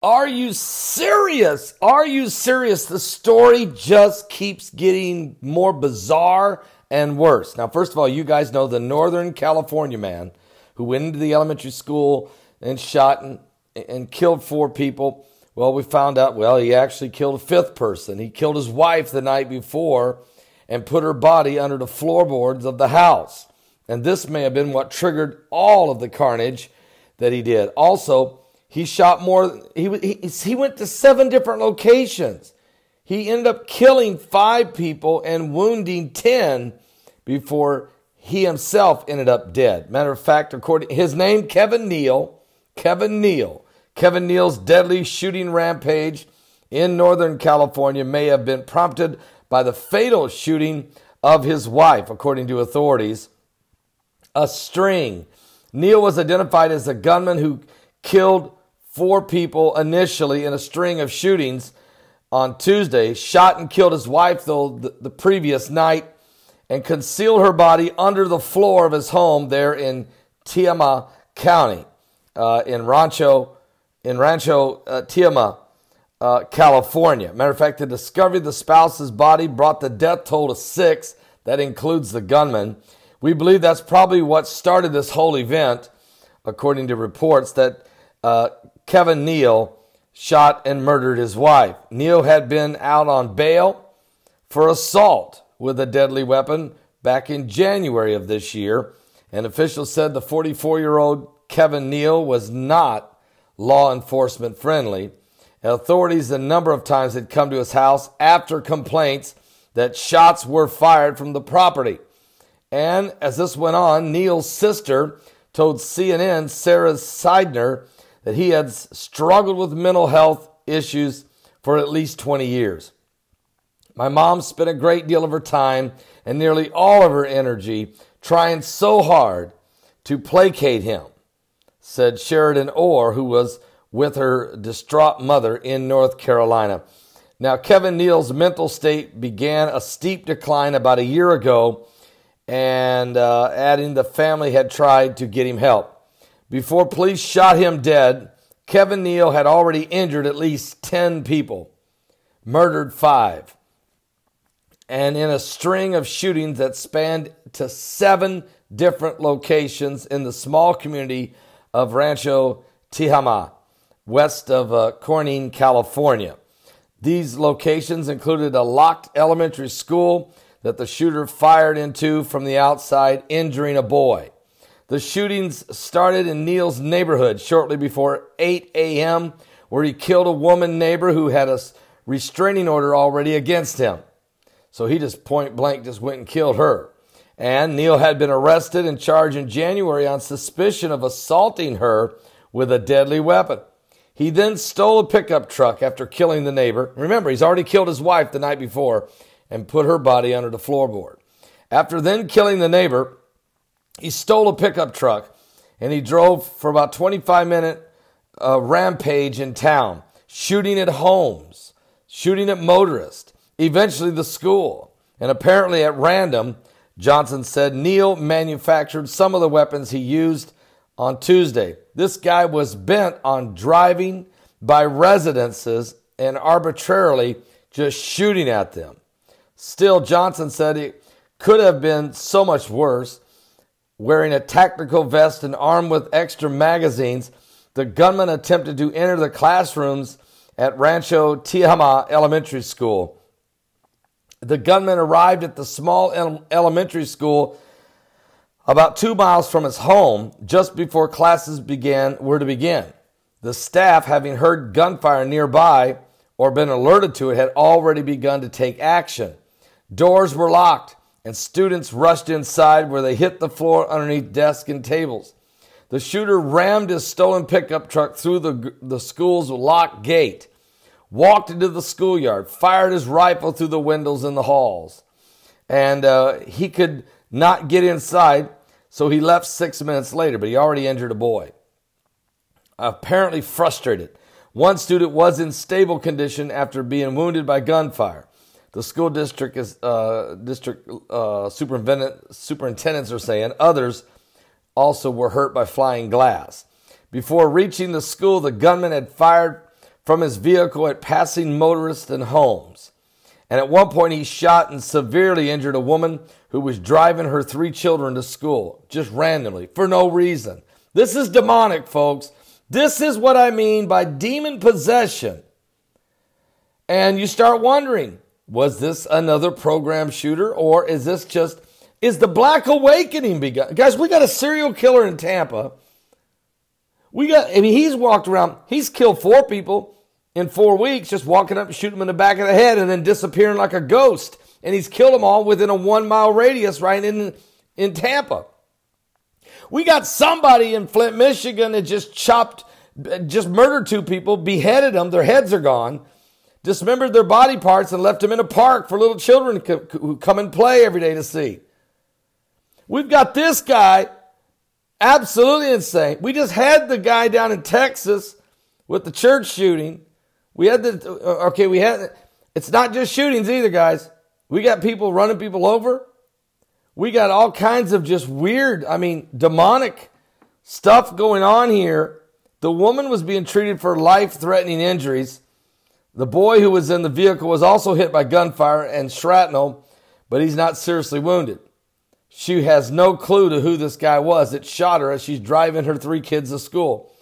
Are you serious? Are you serious? The story just keeps getting more bizarre and worse. Now, first of all, you guys know the Northern California man who went into the elementary school and shot and killed 4 people. Well, we found out, he actually killed a 5th person. He killed his wife the night before and put her body under the floorboards of the house. And this may have been what triggered all of the carnage that he did. Also, he shot more. He went to 7 different locations. He ended up killing 5 people and wounding 10 before he himself ended up dead. Matter of fact, according his name, Kevin Neal. Kevin Neal's deadly shooting rampage in Northern California may have been prompted by the fatal shooting of his wife, according to authorities. A string. Neal was identified as the gunman who killed 4 people initially in a string of shootings on Tuesday, shot and killed his wife, though, the previous night, and concealed her body under the floor of his home there in Tiama County, in Rancho Tiama, California. Matter of fact, the discovery of the spouse's body brought the death toll to 6. That includes the gunman. We believe that's probably what started this whole event, according to reports, that Kevin Neal shot and murdered his wife. Neal had been out on bail for assault with a deadly weapon back in January of this year, and officials said the 44-year-old Kevin Neal was not law enforcement friendly. Authorities a number of times had come to his house after complaints that shots were fired from the property. And as this went on, Neal's sister told CNN, Sarah Seidner, that he had struggled with mental health issues for at least 20 years. My mom spent a great deal of her time and nearly all of her energy trying so hard to placate him, said Sheridan Orr, who was with her distraught mother in North Carolina. Now, Kevin Neal's mental state began a steep decline about a year ago, and adding the family had tried to get him help. Before police shot him dead, Kevin Neal had already injured at least 10 people, murdered 5, and in a string of shootings that spanned to 7 different locations in the small community of Rancho Tiama, west of Corning, California. These locations included a locked elementary school that the shooter fired into from the outside, injuring a boy. The shootings started in Neal's neighborhood shortly before 8 a.m., where he killed a woman neighbor who had a restraining order already against him. So he just point blank just went and killed her. And Neal had been arrested and charged in January on suspicion of assaulting her with a deadly weapon. He then stole a pickup truck after killing the neighbor. Remember, he's already killed his wife the night before and put her body under the floorboard. After then killing the neighbor, he stole a pickup truck and he drove for about 25-minute rampage in town, shooting at homes, shooting at motorists, eventually the school. And apparently at random, Johnson said Neal manufactured some of the weapons he used on Tuesday. This guy was bent on driving by residences and arbitrarily just shooting at them. Still, Johnson said it could have been so much worse. Wearing a tactical vest and armed with extra magazines, the gunman attempted to enter the classrooms at Rancho Tiama Elementary School. The gunman arrived at the small elementary school about 2 miles from his home just before classes were to begin. The staff, having heard gunfire nearby or been alerted to it, had already begun to take action. Doors were locked, and students rushed inside, where they hit the floor underneath desks and tables. The shooter rammed his stolen pickup truck through the school's locked gate, walked into the schoolyard, fired his rifle through the windows in the halls. And he could not get inside, so he left 6 minutes later, but he already injured a boy. Apparently frustrated. One student was in stable condition after being wounded by gunfire. The school superintendents are saying others also were hurt by flying glass. Before reaching the school, the gunman had fired from his vehicle at passing motorists and homes. And at one point, he shot and severely injured a woman who was driving her 3 children to school, just randomly, for no reason. This is demonic, folks. This is what I mean by demon possession. And you start wondering, was this another program shooter, or is the Black Awakening begun? Guys, we got a serial killer in Tampa. He's walked around, he's killed 4 people in 4 weeks, just walking up and shooting them in the back of the head and then disappearing like a ghost. And he's killed them all within a 1-mile radius right in Tampa. We got somebody in Flint, Michigan that just murdered 2 people, beheaded them, their heads are gone, dismembered their body parts and left them in a park for little children who come and play every day to see. We've got this guy, absolutely insane. We just had the guy down in Texas with the church shooting. It's not just shootings either, guys. We got people running people over. We got all kinds of just weird, demonic stuff going on here. The woman was being treated for life-threatening injuries. The boy who was in the vehicle was also hit by gunfire and shrapnel, but he's not seriously wounded. She has no clue to who this guy was that shot her as she's driving her 3 kids to school.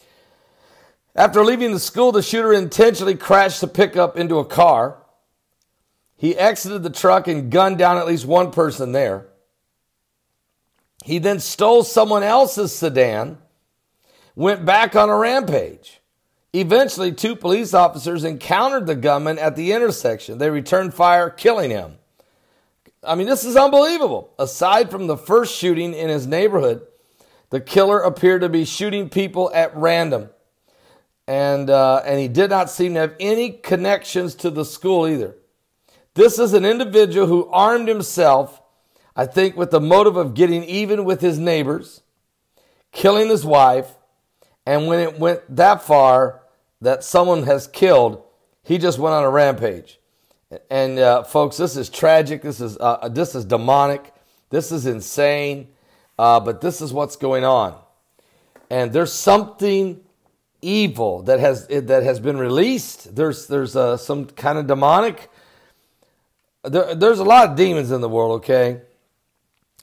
After leaving the school, the shooter intentionally crashed the pickup into a car. He exited the truck and gunned down at least 1 person there. He then stole someone else's sedan, went back on a rampage. Eventually, 2 police officers encountered the gunman at the intersection. They returned fire, killing him. This is unbelievable. Aside from the first shooting in his neighborhood, the killer appeared to be shooting people at random. And he did not seem to have any connections to the school either. This is an individual who armed himself, I think, with the motive of getting even with his neighbors, killing his wife, and when it went that far that someone has killed, he just went on a rampage. And folks, this is tragic. This is demonic. This is insane. But this is what's going on. And there's something evil that has been released. There's some kind of demonic. There's a lot of demons in the world, okay?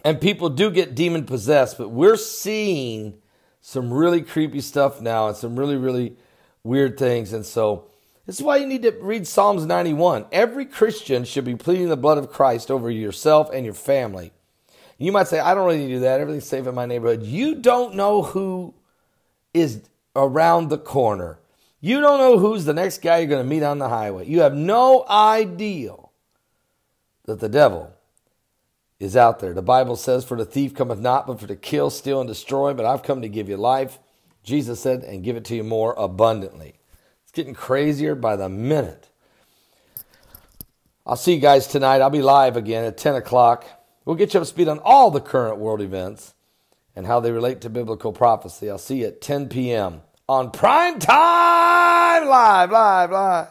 And people do get demon possessed, but we're seeing some really creepy stuff now and some really, really weird things. And so this is why you need to read Psalms 91. Every Christian should be pleading the blood of Christ over yourself and your family. You might say, I don't really do that. Everything's safe in my neighborhood. You don't know who is around the corner. You don't know who's the next guy you're going to meet on the highway. You have no idea that the devil is out there. The Bible says, for the thief cometh not, but for to kill, steal, and destroy. But I've come to give you life. Jesus said, and give it to you more abundantly. It's getting crazier by the minute. I'll see you guys tonight. I'll be live again at 10 o'clock. We'll get you up to speed on all the current world events and how they relate to biblical prophecy. I'll see you at 10 p.m. on Prime Time Live.